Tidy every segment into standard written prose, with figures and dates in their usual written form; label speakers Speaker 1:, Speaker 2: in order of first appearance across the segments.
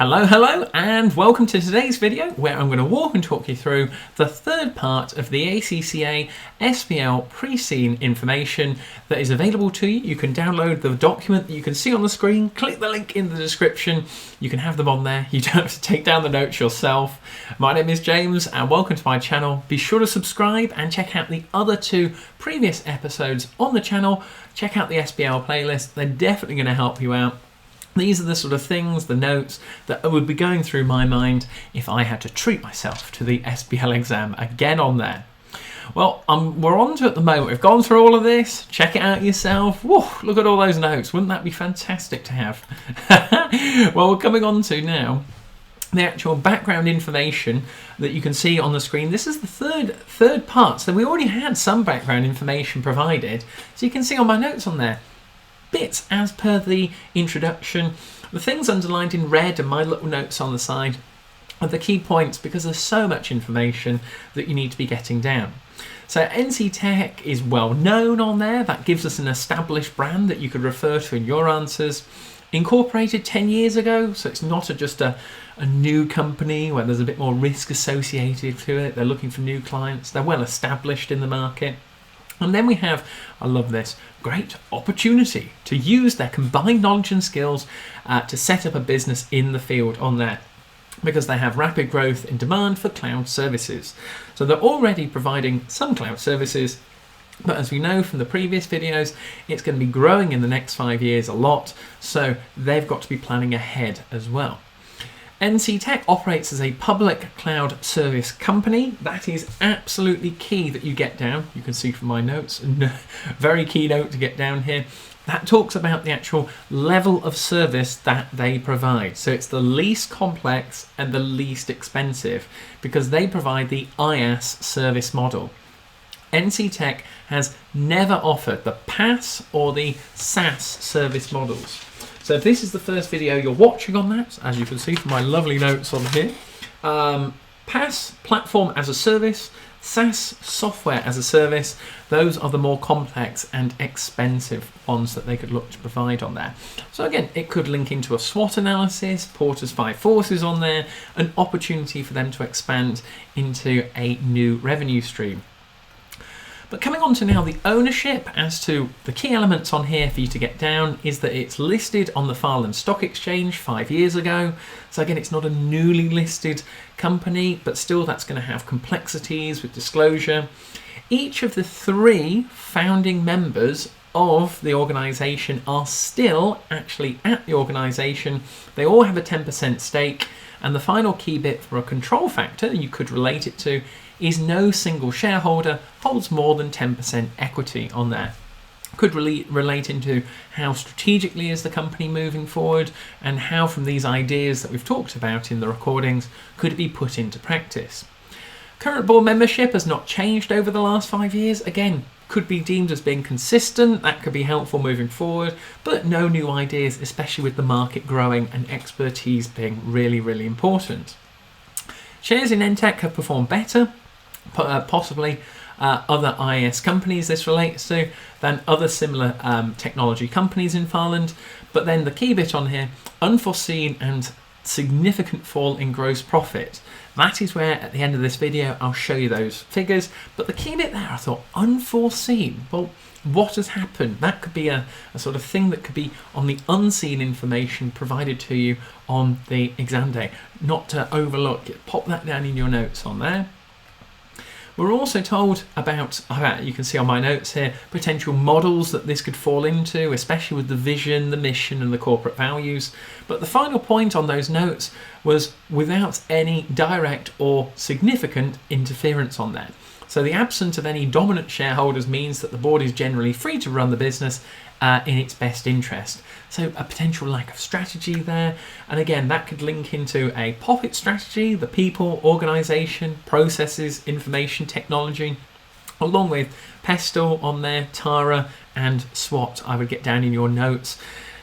Speaker 1: Hello, and welcome to today's video where I'm going to walk and talk you through the third part of the ACCA SBL pre-scene information that is available to you. You can download the document that you can see on the screen, click the link in the description, you can have them on there, you don't have to take down the notes yourself. My name is James and welcome to my channel. Be sure to subscribe and check out the other two previous episodes on the channel. Check out the SBL playlist, they're definitely going to help you out. These are the sort of things, the notes, that would be going through my mind if I had to treat myself to the SBL exam again on there. Well, we're on to at the moment. We've gone through all of this. Check it out yourself. Whoa, look at all those notes. Wouldn't that be fantastic to have? Well, we're coming on to now the actual background information that you can see on the screen. This is the third part. So we already had some background information provided. So you can see on my notes on there, bits as per the introduction. The things underlined in red and my little notes on the side are the key points because there's so much information that you need to be getting down. So NCTech is well known on there. That gives us an established brand that you could refer to in your answers. Incorporated 10 years ago, so it's not just a new company where there's a bit more risk associated to it. They're looking for new clients. They're well established in the market. And then we have, I love this, great opportunity to use their combined knowledge and skills to set up a business in the field on there, because they have rapid growth in demand for cloud services. So they're already providing some cloud services, but as we know from the previous videos, it's going to be growing in the next 5 years a lot, so they've got to be planning ahead as well. NCTech operates as a public cloud service company. That is absolutely key that you get down. You can see from my notes, very key note to get down here. That talks about the actual level of service that they provide. So it's the least complex and the least expensive because they provide the IaaS service model. NCTech has never offered the PaaS or the SaaS service models. So if this is the first video you're watching on that, as you can see from my lovely notes on here, PaaS, platform as a service, SaaS, software as a service, those are the more complex and expensive ones that they could look to provide on there. So again, it could link into a SWOT analysis, Porter's 5 forces on there, an opportunity for them to expand into a new revenue stream. But coming on to now the ownership, as to the key elements on here for you to get down is that it's listed on the Farnham Stock Exchange 5 years ago. So again, it's not a newly listed company, but still that's going to have complexities with disclosure. Each of the 3 founding members of the organisation are still actually at the organisation. They all have a 10% stake. And the final key bit for a control factor you could relate it to is no single shareholder holds more than 10% equity on there. Could relate into how strategically is the company moving forward and how from these ideas that we've talked about in the recordings could it be put into practice. Current board membership has not changed over the last 5 years. Again, could be deemed as being consistent, that could be helpful moving forward, but no new ideas, especially with the market growing and expertise being really, really important. Shares in NCTech have performed better, possibly other IaaS companies this relates to, than other similar technology companies in Farnham. But then the key bit on here, unforeseen and significant fall in gross profit. That is where at the end of this video I'll show you those figures, but the key bit there I thought unforeseen. Well, what has happened? That could be a sort of thing that could be on the unseen information provided to you on the exam day. Not to overlook it. Pop that down in your notes on there. We're also told about, you can see on my notes here, potential models that this could fall into, especially with the vision, the mission and the corporate values. But the final point on those notes was without any direct or significant interference on that. So the absence of any dominant shareholders means that the board is generally free to run the business in its best interest. So a potential lack of strategy there. And again, that could link into a POPIT strategy, the people, organisation, processes, information technology, along with PESTLE on there, TARA and SWOT. I would get down in your notes.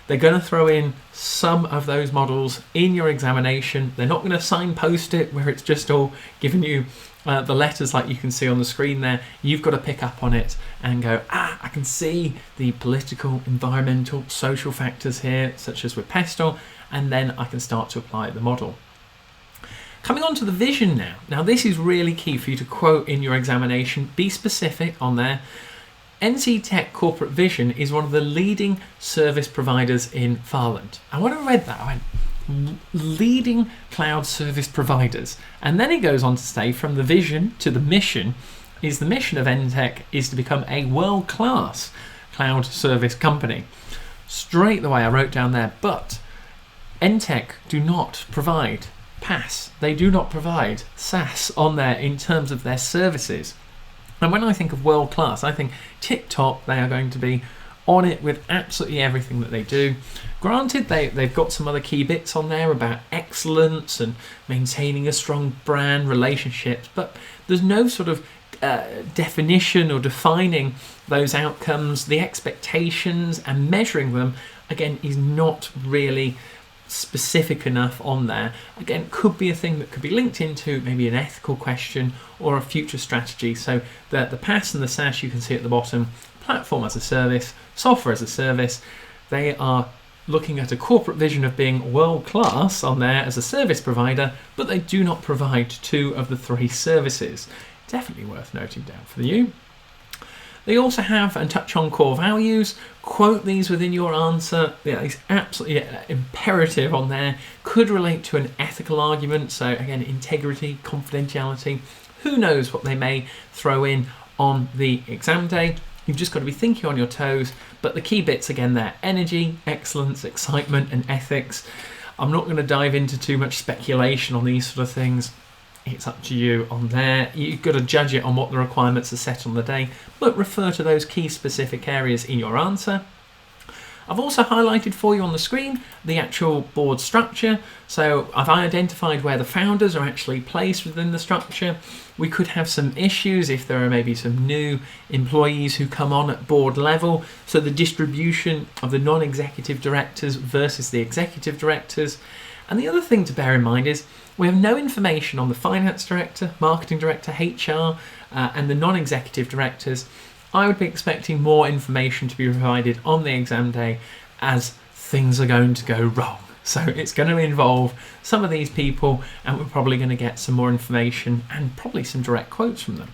Speaker 1: They're going to throw in some of those models in your examination. They're not going to signpost it where it's just all giving you the letters like you can see on the screen there. You've got to pick up on it and go, I can see the political, environmental, social factors here, such as with PESTLE, and then I can start to apply the model. Coming on to the vision now. Now this is really key for you to quote in your examination. Be specific on there. NCTech Corporate Vision is one of the leading service providers in Farland. And when I read that, I went, leading cloud service providers. And then it goes on to say, from the vision to the mission, is the mission of NCTech is to become a world-class cloud service company. Straight away I wrote down there, but NCTech do not provide PaaS. They do not provide SaaS on there in terms of their services. And when I think of world class, I think tip-top, they are going to be on it with absolutely everything that they do. Granted, they've got some other key bits on there about excellence and maintaining a strong brand, relationships, but there's no sort of definition or defining those outcomes. The expectations and measuring them, again, is not really specific enough on there. Again, could be a thing that could be linked into maybe an ethical question or a future strategy. So the PaaS and the SaaS, you can see at the bottom, platform as a service, software as a service, they are looking at a corporate vision of being world class on there as a service provider, but they do not provide 2 of the 3 services. Definitely worth noting down for you. They also have and touch on core values. Quote these within your answer. Yeah, it's absolutely imperative on there. Could relate to an ethical argument. So again, integrity, confidentiality. Who knows what they may throw in on the exam day. You've just got to be thinking on your toes. But the key bits again there, energy, excellence, excitement and ethics. I'm not going to dive into too much speculation on these sort of things. It's up to you on there. You've got to judge it on what the requirements are set on the day, but refer to those key specific areas in your answer. I've also highlighted for you on the screen the actual board structure. So I've identified where the founders are actually placed within the structure. We could have some issues if there are maybe some new employees who come on at board level. So the distribution of the non-executive directors versus the executive directors. And the other thing to bear in mind is we have no information on the finance director, marketing director, HR, and the non-executive directors. I would be expecting more information to be provided on the exam day as things are going to go wrong. So it's going to involve some of these people, and we're probably going to get some more information and probably some direct quotes from them.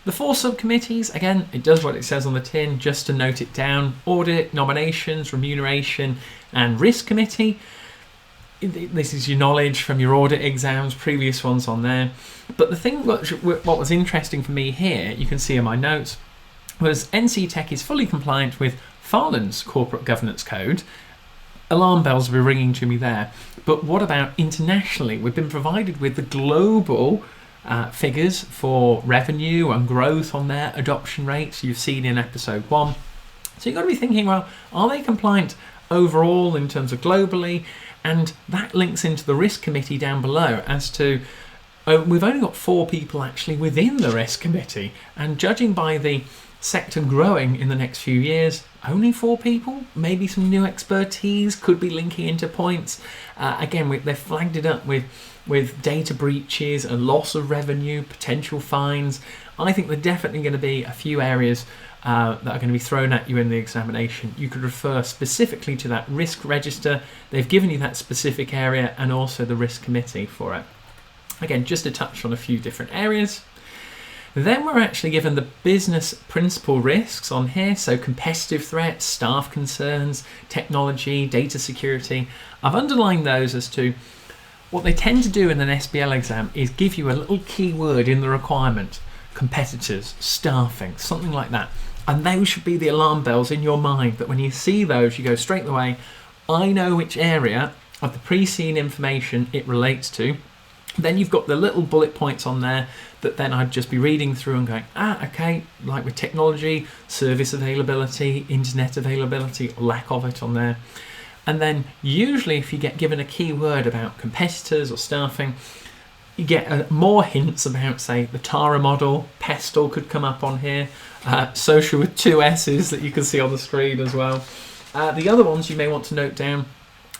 Speaker 1: The 4 subcommittees, again, it does what it says on the tin, just to note it down: audit, nominations, remuneration, and risk committee. This is your knowledge from your audit exams, previous ones on there. But the thing what was interesting for me here, you can see in my notes, was NCTech is fully compliant with Farland's corporate governance code. Alarm bells will be ringing to me there. But what about internationally? We've been provided with the global figures for revenue and growth on their adoption rates you've seen in episode 1. So you've got to be thinking, well, are they compliant overall in terms of globally? And that links into the risk committee down below as to, we've only got 4 people actually within the risk committee. And judging by the sector growing in the next few years, only 4 people, maybe some new expertise could be linking into points. Again, they've flagged it up with data breaches and loss of revenue, potential fines. I think there are definitely going to be a few areas that are going to be thrown at you in the examination. You could refer specifically to that risk register. They've given you that specific area and also the risk committee for it. Again, just to touch on a few different areas. Then we're actually given the business principal risks on here. So competitive threats, staff concerns, technology, data security. I've underlined those as to what they tend to do in an SBL exam is give you a little keyword in the requirement. Competitors, staffing, something like that. And those should be the alarm bells in your mind, that when you see those, you go straight away, I know which area of the pre-seen information it relates to. Then you've got the little bullet points on there that then I'd just be reading through and going, okay, like with technology, service availability, internet availability, lack of it on there. And then usually if you get given a keyword about competitors or staffing, you get more hints about, say, the Tara model. Pestle could come up on here. Social with 2 S's that you can see on the screen as well. The other ones you may want to note down,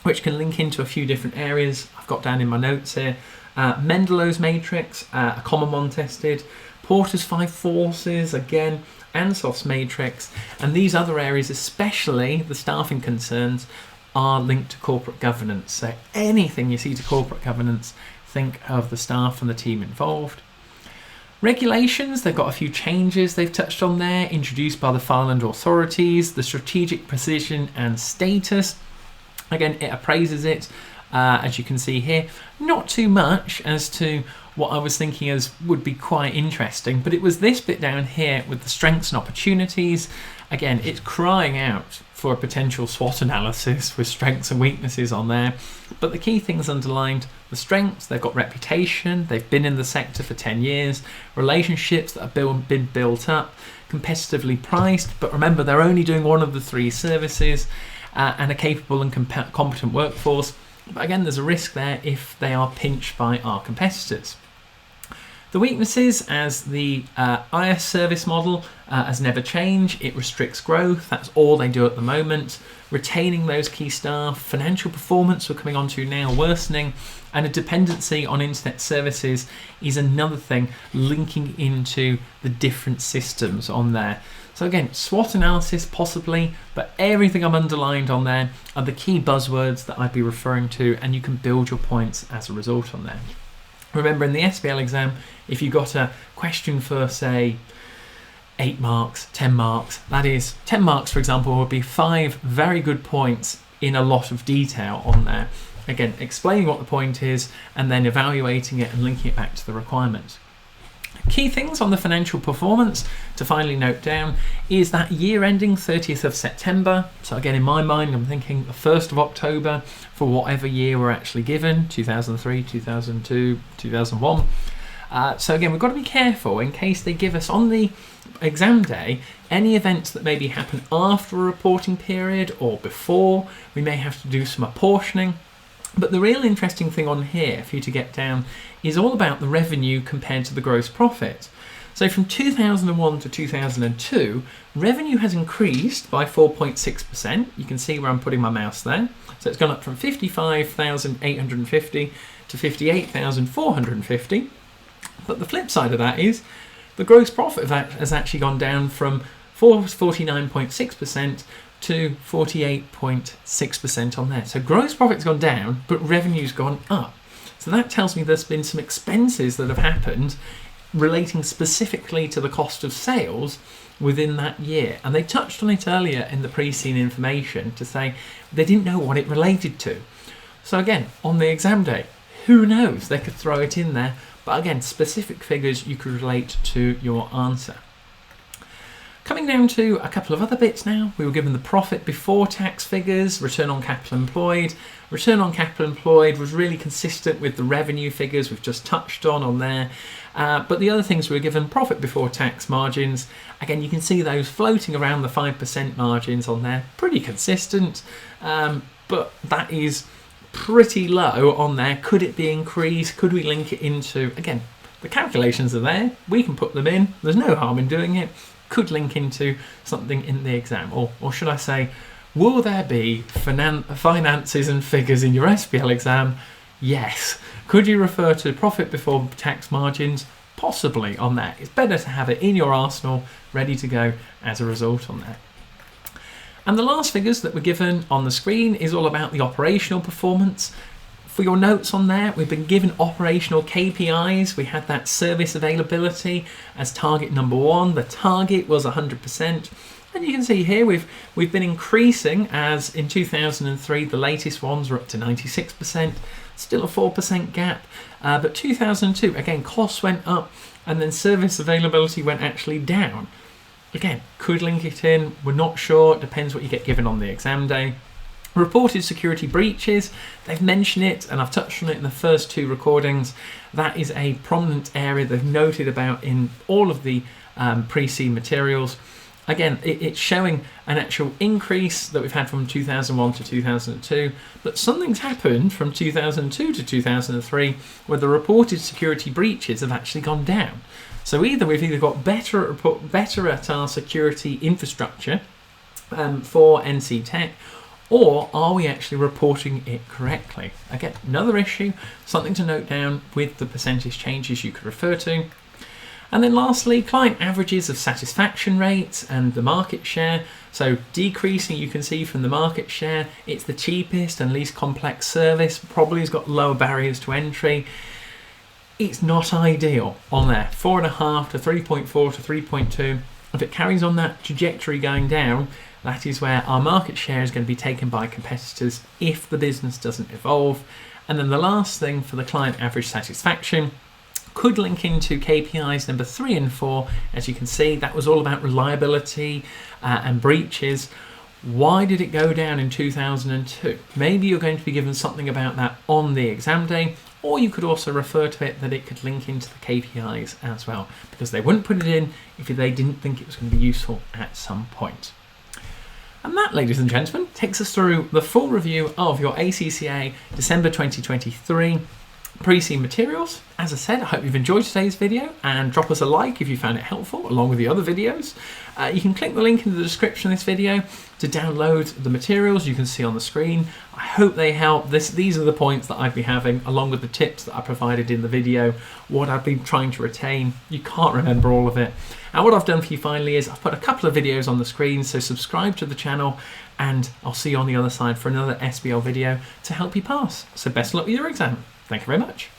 Speaker 1: which can link into a few different areas. I've got down in my notes here. Mendelow's matrix, a common one tested. Porter's 5 forces, again. Ansof's matrix. And these other areas, especially the staffing concerns, are linked to corporate governance. So anything you see to corporate governance, think of the staff and the team involved. Regulations, they've got a few changes they've touched on there, introduced by the Farland authorities, the strategic precision and status. Again, it appraises it, as you can see here. Not too much as to what I was thinking as would be quite interesting, but it was this bit down here with the strengths and opportunities. Again, it's crying out for a potential SWOT analysis with strengths and weaknesses on there. But the key things underlined: the strengths, they've got reputation, they've been in the sector for 10 years, relationships that have been built up, competitively priced, but remember they're only doing one of the 3 services, and a capable and competent workforce. But again, there's a risk there if they are pinched by our competitors. The weaknesses, as the IS service model has never changed. It restricts growth. That's all they do at the moment. Retaining those key staff, financial performance we're coming on to now worsening, and a dependency on internet services is another thing linking into the different systems on there. So again, SWOT analysis possibly, but everything I've underlined on there are the key buzzwords that I'd be referring to, and you can build your points as a result on there. Remember, in the SBL exam, if you got a question for, say, 8 marks, 10 marks, that is, 10 marks, for example, would be 5 very good points in a lot of detail on there. Again, explaining what the point is and then evaluating it and linking it back to the requirement. Key things on the financial performance to finally note down is that year ending 30th of September. So again, in my mind, I'm thinking the 1st of October for whatever year we're actually given, 2003, 2002, 2001. So again, we've got to be careful in case they give us on the exam day any events that maybe happen after a reporting period or before. We may have to do some apportioning. But the real interesting thing on here for you to get down is all about the revenue compared to the gross profit. So from 2001 to 2002, revenue has increased by 4.6%. You can see where I'm putting my mouse there. So it's gone up from 55,850 to 58,450. But the flip side of that is the gross profit has actually gone down from 49.6% to 48.6% on there. So gross profit's gone down, but revenue's gone up. So that tells me there's been some expenses that have happened relating specifically to the cost of sales within that year. And they touched on it earlier in the pre-seen information to say they didn't know what it related to. So again, on the exam day, who knows? They could throw it in there. But again, specific figures you could relate to your answer. Coming down to a couple of other bits now. We were given the profit before tax figures, return on capital employed. Return on capital employed was really consistent with the revenue figures we've just touched on there. But the other things we were given, profit before tax margins. Again, you can see those floating around the 5% margins on there. Pretty consistent, but that is pretty low on there. Could it be increased? Could we link it into, again, the calculations are there. We can put them in. There's no harm in doing it. Could link into something in the exam, or should I say, will there be finances and figures in your SBL exam? Yes. Could you refer to profit before tax margins? Possibly on that. It's better to have it in your arsenal, ready to go as a result on that. And the last figures that were given on the screen is all about the operational performance. For your notes on there, we've been given operational KPIs. We had that service availability as target number 1. The target was 100%. And you can see here we've been increasing, as in 2003, the latest ones were up to 96%. Still a 4% gap. But 2002, again, costs went up and then service availability went actually down. Again, could link it in. We're not sure. It depends what you get given on the exam day. Reported security breaches, they've mentioned it, and I've touched on it in the first 2 recordings. That is a prominent area they've noted about in all of the pre-seen materials. Again, it's showing an actual increase that we've had from 2001 to 2002, but something's happened from 2002 to 2003 where the reported security breaches have actually gone down. So we've got better at our security infrastructure for NCTech, or are we actually reporting it correctly? Again, another issue, something to note down with the percentage changes you could refer to. And then lastly, client averages of satisfaction rates and the market share. So decreasing, you can see from the market share, it's the cheapest and least complex service, probably has got lower barriers to entry. It's not ideal on there, 4.5 to 3.4 to 3.2. If it carries on that trajectory going down, that is where our market share is going to be taken by competitors if the business doesn't evolve. And then the last thing for the client average satisfaction could link into KPIs number 3 and 4. As you can see, that was all about reliability and breaches. Why did it go down in 2002? Maybe you're going to be given something about that on the exam day, or you could also refer to it that it could link into the KPIs as well, because they wouldn't put it in if they didn't think it was going to be useful at some point. And that, ladies and gentlemen, takes us through the full review of your ACCA December 2023 pre-seen materials. As I said, I hope you've enjoyed today's video, and drop us a like if you found it helpful, along with the other videos. You can click the link in the description of this video to download the materials you can see on the screen. I hope they help. These are the points that I'd be having, along with the tips that I provided in the video, what I've been trying to retain. You can't remember all of it. And what I've done for you finally is I've put a couple of videos on the screen, so subscribe to the channel, and I'll see you on the other side for another SBL video to help you pass. So best of luck with your exam. Thank you very much.